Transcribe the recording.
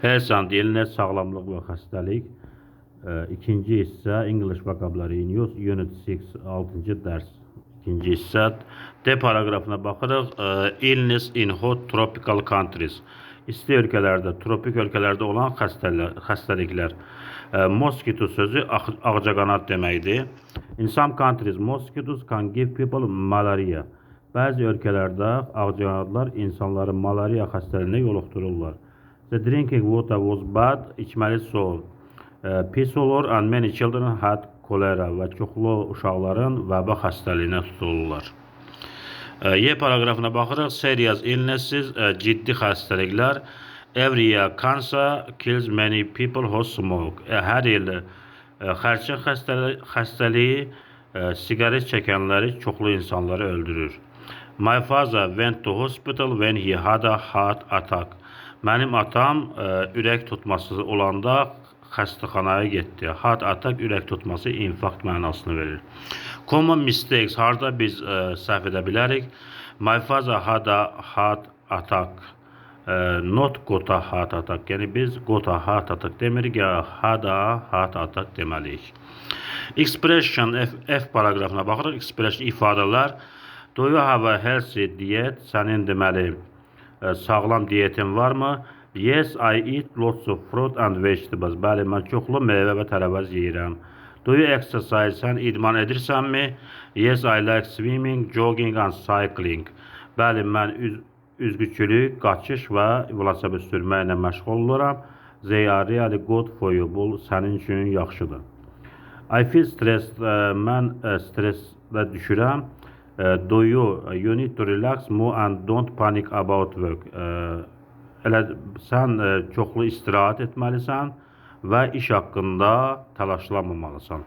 Hesan dilinə sağlamlıq və xəstəlik. İkinci hissə English Vocabulary News Unit 6, 6-cı dərs. İkinci hissə D paragrafına baxırıq. Illness in hot tropical countries. İsti ölkələrdə, tropik ölkələrdə olan xəstəliklər. Mosquito sözü ağcaqanad deməkdir. In some countries, mosquitoes can give people malaria. Bəzi ölkələrdə ağcaqanadlar insanları malariya xəstəliyinə yoluxdururlar. The drinking water was bad, içməli su pis olur, and many children had cholera və çoxlu uşaqların vəba xəstəliyinə tutulurlar. Y paragrafına baxırıq. Serious illnesses, ciddi xəstəliklər. Every year cancer kills many people who smoke. Hər il xərçəng xəstəliyi siqaret çəkənləri, çoxlu insanları öldürür. My father went to hospital when he had a heart attack. Mənim atam ürək tutması olanda xəstəxanaya getdi. Heart attack ürək tutması, infarkt mənasını verir. Common mistakes, harda biz səhv edə bilərik? My father had a heart attack. Not got a heart attack. Yəni biz got a heart attack demirik, ya had a heart attack deməliyik. Expression F paragrafına baxırıq. Expression ifadələr. Do you have a healthy diet? Sənin deməli sağlam diyetin varmı? Yes, I eat lots of fruit and vegetables. Bəli, mən çoxlu meyvə və tərəvəz yeyirəm. Do you exercise? Sən idman edirsənmi? Yes, I like swimming, jogging and cycling. Bəli, mən üzgüçülük, qaçış və velosiped sürməklə məşğul oluram. They are really good for you. Bu sənin üçün yaxşıdır. I feel stressed. Mən stresslə düşürəm. Do you need to relax more and don't panic about work. Sən çoxlu istirahət etməlisən və iş haqqında təlaşlanmamalısan.